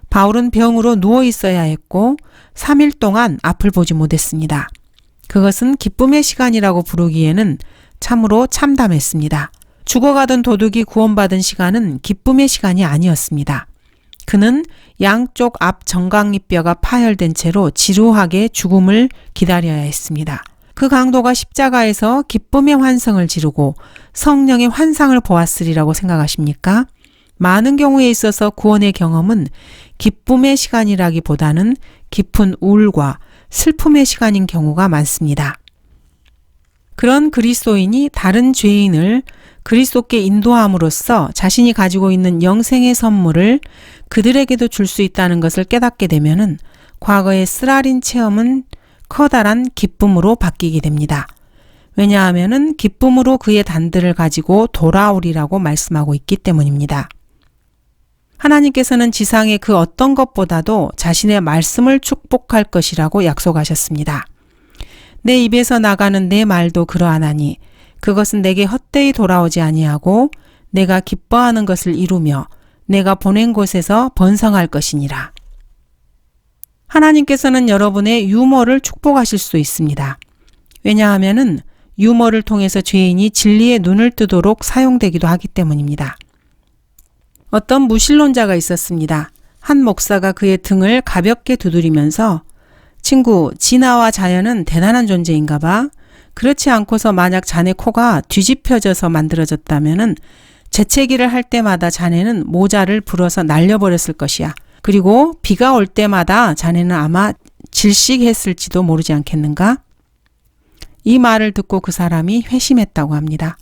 바울은 병으로 누워 있어야 했고 3일 동안 앞을 보지 못했습니다. 그것은 기쁨의 시간이라고 부르기에는 참으로 참담했습니다. 죽어가던 도둑이 구원받은 시간은 기쁨의 시간이 아니었습니다. 그는 양쪽 앞 정강이뼈가 파열된 채로 지루하게 죽음을 기다려야 했습니다. 그 강도가 십자가에서 기쁨의 환성을 지르고 성령의 환상을 보았으리라고 생각하십니까? 많은 경우에 있어서 구원의 경험은 기쁨의 시간이라기보다는 깊은 우울과 슬픔의 시간인 경우가 많습니다. 그런 그리스도인이 다른 죄인을 그리스도께 인도함으로써 자신이 가지고 있는 영생의 선물을 그들에게도 줄 수 있다는 것을 깨닫게 되면은 과거의 쓰라린 체험은 커다란 기쁨으로 바뀌게 됩니다. 왜냐하면은 기쁨으로 그의 단들을 가지고 돌아오리라고 말씀하고 있기 때문입니다. 하나님께서는 지상의 그 어떤 것보다도 자신의 말씀을 축복할 것이라고 약속하셨습니다. 내 입에서 나가는 내 말도 그러하나니 그것은 내게 헛되이 돌아오지 아니하고 내가 기뻐하는 것을 이루며 내가 보낸 곳에서 번성할 것이니라. 하나님께서는 여러분의 유머를 축복하실 수 있습니다. 왜냐하면은 유머를 통해서 죄인이 진리의 눈을 뜨도록 사용되기도 하기 때문입니다. 어떤 무신론자가 있었습니다. 한 목사가 그의 등을 가볍게 두드리면서 친구, 진화와 자연은 대단한 존재인가 봐. 그렇지 않고서 만약 자네 코가 뒤집혀져서 만들어졌다면은 재채기를 할 때마다 자네는 모자를 불어서 날려버렸을 것이야. 그리고 비가 올 때마다 자네는 아마 질식했을지도 모르지 않겠는가? 이 말을 듣고 그 사람이 회심했다고 합니다.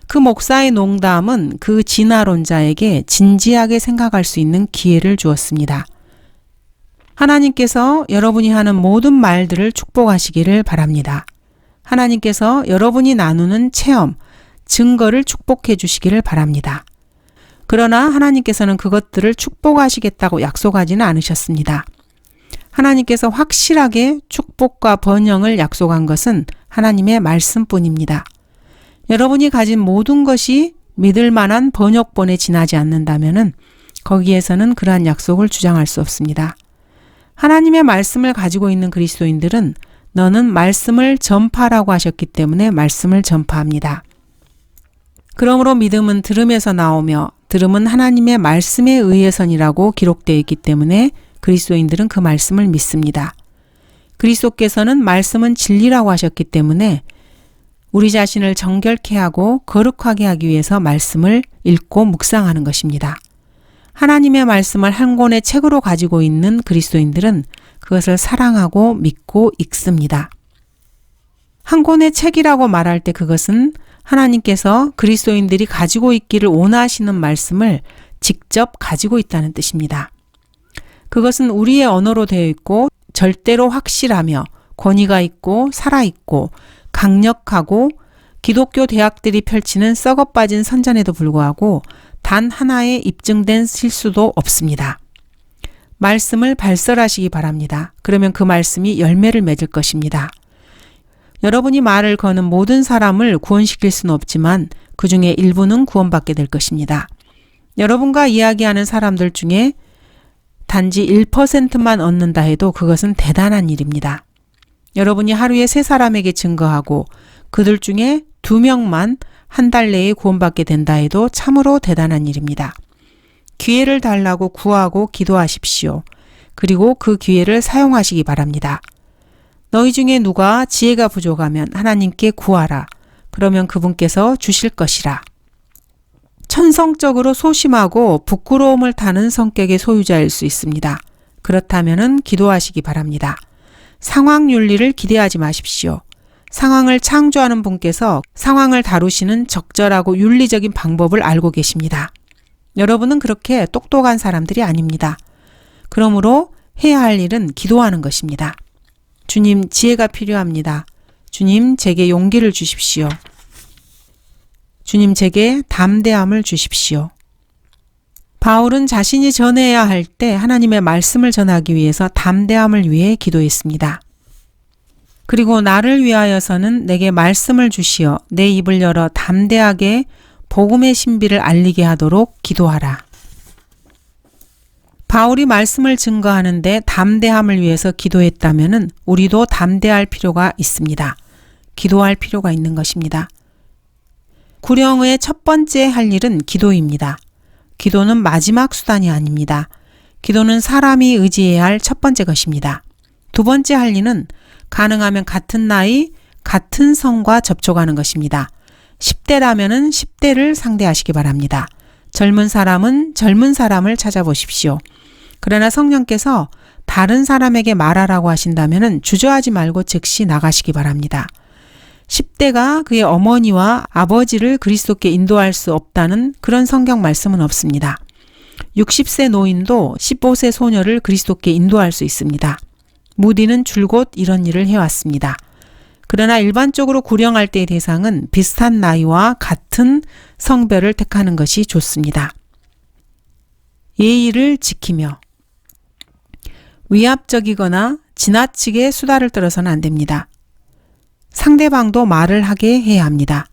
그 목사의 농담은 그 진화론자에게 진지하게 생각할 수 있는 기회를 주었습니다. 하나님께서 여러분이 하는 모든 말들을 축복하시기를 바랍니다. 하나님께서 여러분이 나누는 체험, 증거를 축복해 주시기를 바랍니다. 그러나 하나님께서는 그것들을 축복하시겠다고 약속하지는 않으셨습니다. 하나님께서 확실하게 축복과 번영을 약속한 것은 하나님의 말씀뿐입니다. 여러분이 가진 모든 것이 믿을 만한 번역본에 지나지 않는다면 거기에서는 그러한 약속을 주장할 수 없습니다. 하나님의 말씀을 가지고 있는 그리스도인들은 너는 말씀을 전파라고 하셨기 때문에 말씀을 전파합니다. 그러므로 믿음은 들음에서 나오며 들음은 하나님의 말씀에 의해서니라고 기록되어 있기 때문에 그리스도인들은 그 말씀을 믿습니다. 그리스도께서는 말씀은 진리라고 하셨기 때문에 우리 자신을 정결케 하고 거룩하게 하기 위해서 말씀을 읽고 묵상하는 것입니다. 하나님의 말씀을 한 권의 책으로 가지고 있는 그리스도인들은 그것을 사랑하고 믿고 읽습니다. 한 권의 책이라고 말할 때 그것은 하나님께서 그리스도인들이 가지고 있기를 원하시는 말씀을 직접 가지고 있다는 뜻입니다. 그것은 우리의 언어로 되어 있고 절대로 확실하며 권위가 있고 살아있고 강력하고 기독교 대학들이 펼치는 썩어빠진 선전에도 불구하고 단 하나의 입증된 실수도 없습니다. 말씀을 발설하시기 바랍니다. 그러면 그 말씀이 열매를 맺을 것입니다. 여러분이 말을 거는 모든 사람을 구원시킬 수는 없지만 그 중에 일부는 구원받게 될 것입니다. 여러분과 이야기하는 사람들 중에 단지 1%만 얻는다 해도 그것은 대단한 일입니다. 여러분이 하루에 3사람에게 증거하고 그들 중에 2명만 한 달 내에 구원받게 된다 해도 참으로 대단한 일입니다. 기회를 달라고 구하고 기도하십시오. 그리고 그 기회를 사용하시기 바랍니다. 너희 중에 누가 지혜가 부족하면 하나님께 구하라. 그러면 그분께서 주실 것이라. 천성적으로 소심하고 부끄러움을 타는 성격의 소유자일 수 있습니다. 그렇다면 기도하시기 바랍니다. 상황 윤리를 기대하지 마십시오. 상황을 창조하는 분께서 상황을 다루시는 적절하고 윤리적인 방법을 알고 계십니다. 여러분은 그렇게 똑똑한 사람들이 아닙니다. 그러므로 해야 할 일은 기도하는 것입니다. 주님, 지혜가 필요합니다. 주님, 제게 용기를 주십시오. 주님, 제게 담대함을 주십시오. 바울은 자신이 전해야 할 때 하나님의 말씀을 전하기 위해서 담대함을 위해 기도했습니다. 그리고 나를 위하여서는 내게 말씀을 주시어 내 입을 열어 담대하게 복음의 신비를 알리게 하도록 기도하라. 바울이 말씀을 증거하는데 담대함을 위해서 기도했다면 우리도 담대할 필요가 있습니다. 기도할 필요가 있는 것입니다. 구령의 첫 번째 할 일은 기도입니다. 기도는 마지막 수단이 아닙니다. 기도는 사람이 의지해야 할 첫 번째 것입니다. 두 번째 할 일은 가능하면 같은 나이, 같은 성과 접촉하는 것입니다. 10대라면 10대를 상대하시기 바랍니다. 젊은 사람은 젊은 사람을 찾아보십시오. 그러나 성령께서 다른 사람에게 말하라고 하신다면 주저하지 말고 즉시 나가시기 바랍니다. 10대가 그의 어머니와 아버지를 그리스도께 인도할 수 없다는 그런 성경 말씀은 없습니다. 60세 노인도 15세 소녀를 그리스도께 인도할 수 있습니다. 무디는 줄곧 이런 일을 해왔습니다. 그러나 일반적으로 구령할 때의 대상은 비슷한 나이와 같은 성별을 택하는 것이 좋습니다. 예의를 지키며 위압적이거나 지나치게 수다를 떨어서는 안 됩니다. 상대방도 말을 하게 해야 합니다.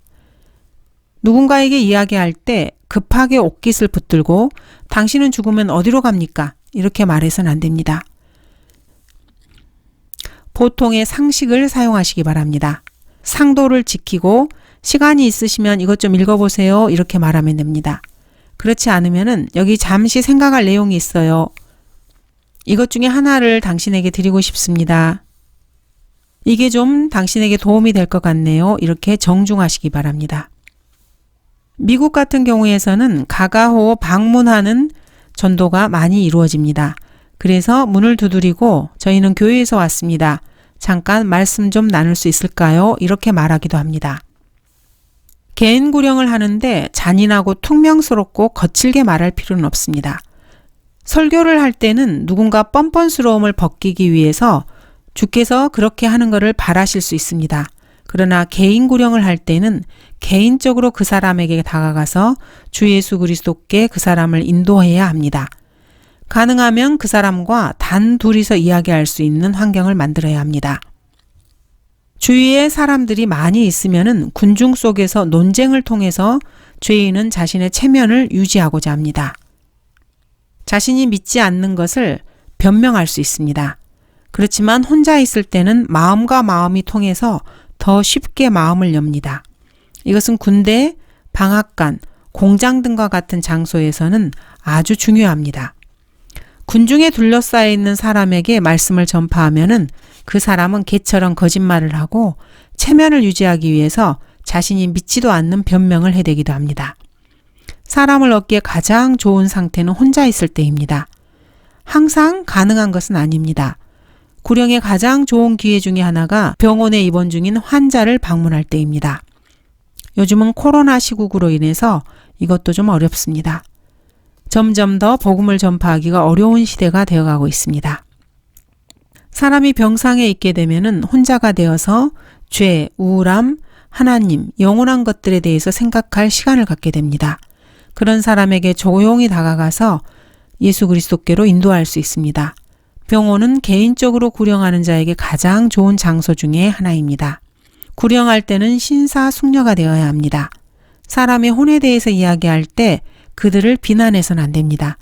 누군가에게 이야기할 때 급하게 옷깃을 붙들고 당신은 죽으면 어디로 갑니까? 이렇게 말해서는 안 됩니다. 보통의 상식을 사용하시기 바랍니다. 상도를 지키고 시간이 있으시면 이것 좀 읽어보세요. 이렇게 말하면 됩니다. 그렇지 않으면은 여기 잠시 생각할 내용이 있어요. 이것 중에 하나를 당신에게 드리고 싶습니다. 이게 좀 당신에게 도움이 될 것 같네요. 이렇게 정중하시기 바랍니다. 미국 같은 경우에서는 가가호 방문하는 전도가 많이 이루어집니다. 그래서 문을 두드리고 저희는 교회에서 왔습니다. 잠깐 말씀 좀 나눌 수 있을까요? 이렇게 말하기도 합니다. 개인 구령을 하는데 잔인하고 퉁명스럽고 거칠게 말할 필요는 없습니다. 설교를 할 때는 누군가 뻔뻔스러움을 벗기기 위해서 주께서 그렇게 하는 것을 바라실 수 있습니다. 그러나 개인 구령을 할 때는 개인적으로 그 사람에게 다가가서 주 예수 그리스도께 그 사람을 인도해야 합니다. 가능하면 그 사람과 단 둘이서 이야기할 수 있는 환경을 만들어야 합니다. 주위에 사람들이 많이 있으면은 군중 속에서 논쟁을 통해서 죄인은 자신의 체면을 유지하고자 합니다. 자신이 믿지 않는 것을 변명할 수 있습니다. 그렇지만 혼자 있을 때는 마음과 마음이 통해서 더 쉽게 마음을 엽니다. 이것은 군대, 방앗간, 공장 등과 같은 장소에서는 아주 중요합니다. 군중에 둘러싸여 있는 사람에게 말씀을 전파하면은 그 사람은 개처럼 거짓말을 하고 체면을 유지하기 위해서 자신이 믿지도 않는 변명을 해대기도 합니다. 사람을 얻기에 가장 좋은 상태는 혼자 있을 때입니다. 항상 가능한 것은 아닙니다. 구령의 가장 좋은 기회 중에 하나가 병원에 입원 중인 환자를 방문할 때입니다. 요즘은 코로나 시국으로 인해서 이것도 좀 어렵습니다. 점점 더 복음을 전파하기가 어려운 시대가 되어가고 있습니다. 사람이 병상에 있게 되면은 혼자가 되어서 죄, 우울함, 하나님, 영원한 것들에 대해서 생각할 시간을 갖게 됩니다. 그런 사람에게 조용히 다가가서 예수 그리스도께로 인도할 수 있습니다. 병원은 개인적으로 구령하는 자에게 가장 좋은 장소 중에 하나입니다. 구령할 때는 신사숙녀가 되어야 합니다. 사람의 혼에 대해서 이야기할 때 그들을 비난해서는 안 됩니다.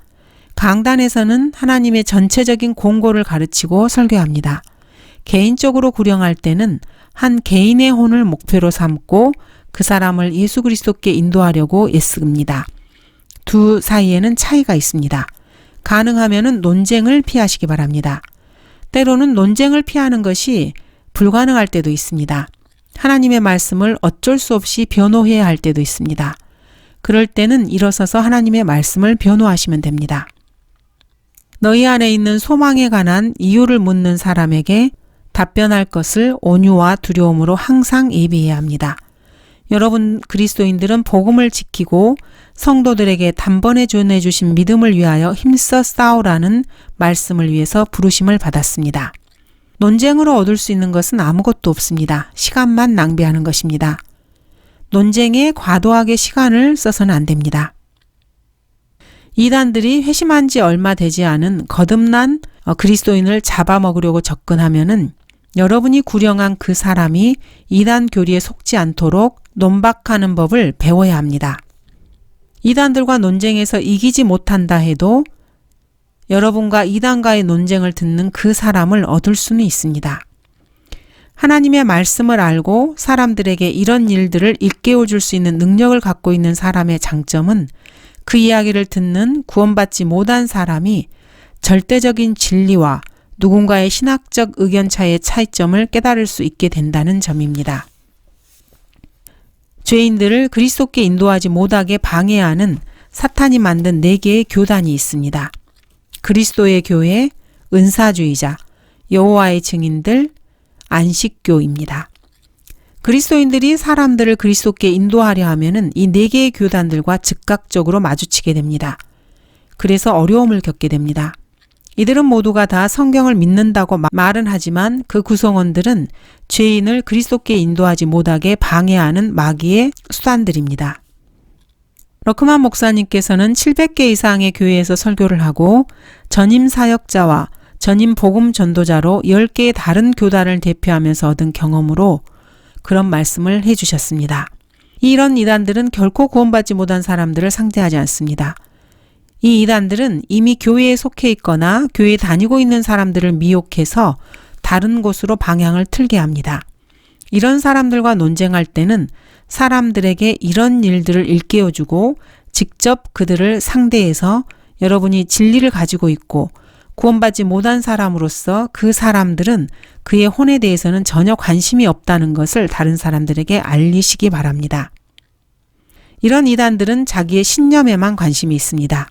강단에서는 하나님의 전체적인 공고를 가르치고 설교합니다. 개인적으로 구령할 때는 한 개인의 혼을 목표로 삼고 그 사람을 예수 그리스도께 인도하려고 애씁니다. 두 사이에는 차이가 있습니다. 가능하면 논쟁을 피하시기 바랍니다. 때로는 논쟁을 피하는 것이 불가능할 때도 있습니다. 하나님의 말씀을 어쩔 수 없이 변호해야 할 때도 있습니다. 그럴 때는 일어서서 하나님의 말씀을 변호하시면 됩니다. 너희 안에 있는 소망에 관한 이유를 묻는 사람에게 답변할 것을 온유와 두려움으로 항상 예비해야 합니다. 여러분 그리스도인들은 복음을 지키고 성도들에게 단번에 전해주신 믿음을 위하여 힘써 싸우라는 말씀을 위해서 부르심을 받았습니다. 논쟁으로 얻을 수 있는 것은 아무것도 없습니다. 시간만 낭비하는 것입니다. 논쟁에 과도하게 시간을 써서는 안 됩니다. 이단들이 회심한 지 얼마 되지 않은 거듭난 그리스도인을 잡아먹으려고 접근하면은 여러분이 구령한 그 사람이 이단 교리에 속지 않도록 논박하는 법을 배워야 합니다. 이단들과 논쟁에서 이기지 못한다 해도 여러분과 이단과의 논쟁을 듣는 그 사람을 얻을 수는 있습니다. 하나님의 말씀을 알고 사람들에게 이런 일들을 일깨워 줄 수 있는 능력을 갖고 있는 사람의 장점은 그 이야기를 듣는 구원받지 못한 사람이 절대적인 진리와 누군가의 신학적 의견차의 차이점을 깨달을 수 있게 된다는 점입니다. 죄인들을 그리스도께 인도하지 못하게 방해하는 사탄이 만든 4개의 교단이 있습니다. 그리스도의 교회, 은사주의자, 여호와의 증인들, 안식교입니다. 그리스도인들이 사람들을 그리스도께 인도하려 하면은 이 4개의 교단들과 즉각적으로 마주치게 됩니다. 그래서 어려움을 겪게 됩니다. 이들은 모두가 다 성경을 믿는다고 말은 하지만 그 구성원들은 죄인을 그리스도께 인도하지 못하게 방해하는 마귀의 수단들입니다. 러크만 목사님께서는 700개 이상의 교회에서 설교를 하고 전임 사역자와 전임 복음 전도자로 10개의 다른 교단을 대표하면서 얻은 경험으로 그런 말씀을 해주셨습니다. 이런 이단들은 결코 구원받지 못한 사람들을 상대하지 않습니다. 이 이단들은 이미 교회에 속해 있거나 교회에 다니고 있는 사람들을 미혹해서 다른 곳으로 방향을 틀게 합니다. 이런 사람들과 논쟁할 때는 사람들에게 이런 일들을 일깨워주고 직접 그들을 상대해서 여러분이 진리를 가지고 있고 구원받지 못한 사람으로서 그 사람들은 그의 혼에 대해서는 전혀 관심이 없다는 것을 다른 사람들에게 알리시기 바랍니다. 이런 이단들은 자기의 신념에만 관심이 있습니다.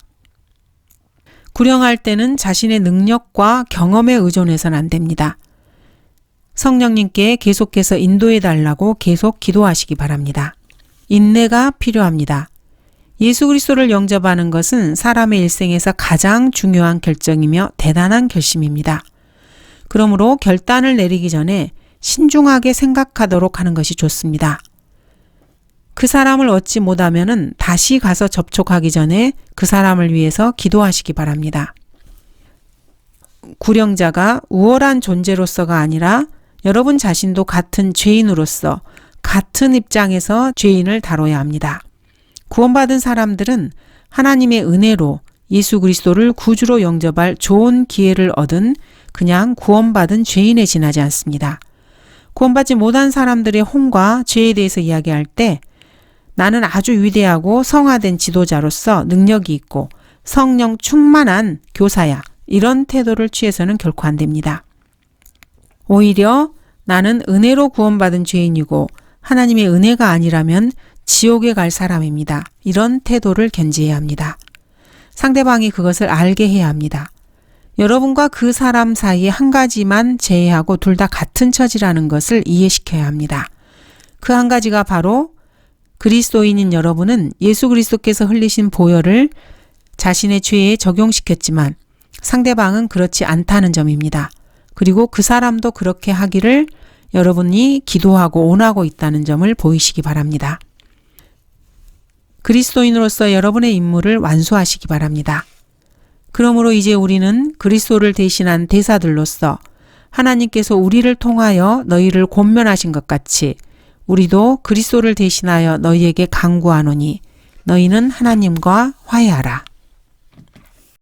구령할 때는 자신의 능력과 경험에 의존해서는 안 됩니다. 성령님께 계속해서 인도해 달라고 계속 기도하시기 바랍니다. 인내가 필요합니다. 예수 그리스도를 영접하는 것은 사람의 일생에서 가장 중요한 결정이며 대단한 결심입니다. 그러므로 결단을 내리기 전에 신중하게 생각하도록 하는 것이 좋습니다. 그 사람을 얻지 못하면은 다시 가서 접촉하기 전에 그 사람을 위해서 기도하시기 바랍니다. 구령자가 우월한 존재로서가 아니라 여러분 자신도 같은 죄인으로서 같은 입장에서 죄인을 다뤄야 합니다. 구원받은 사람들은 하나님의 은혜로 예수 그리스도를 구주로 영접할 좋은 기회를 얻은 그냥 구원받은 죄인에 지나지 않습니다. 구원받지 못한 사람들의 혼과 죄에 대해서 이야기할 때 나는 아주 위대하고 성화된 지도자로서 능력이 있고 성령 충만한 교사야. 이런 태도를 취해서는 결코 안 됩니다. 오히려 나는 은혜로 구원받은 죄인이고 하나님의 은혜가 아니라면 지옥에 갈 사람입니다. 이런 태도를 견지해야 합니다. 상대방이 그것을 알게 해야 합니다. 여러분과 그 사람 사이에 한 가지만 제외하고 둘 다 같은 처지라는 것을 이해시켜야 합니다. 그 한 가지가 바로 그리스도인인 여러분은 예수 그리스도께서 흘리신 보혈을 자신의 죄에 적용시켰지만 상대방은 그렇지 않다는 점입니다. 그리고 그 사람도 그렇게 하기를 여러분이 기도하고 원하고 있다는 점을 보이시기 바랍니다. 그리스도인으로서 여러분의 임무를 완수하시기 바랍니다. 그러므로 이제 우리는 그리스도를 대신한 대사들로서 하나님께서 우리를 통하여 너희를 권면하신 것 같이 우리도 그리스도를 대신하여 너희에게 간구하노니 너희는 하나님과 화해하라.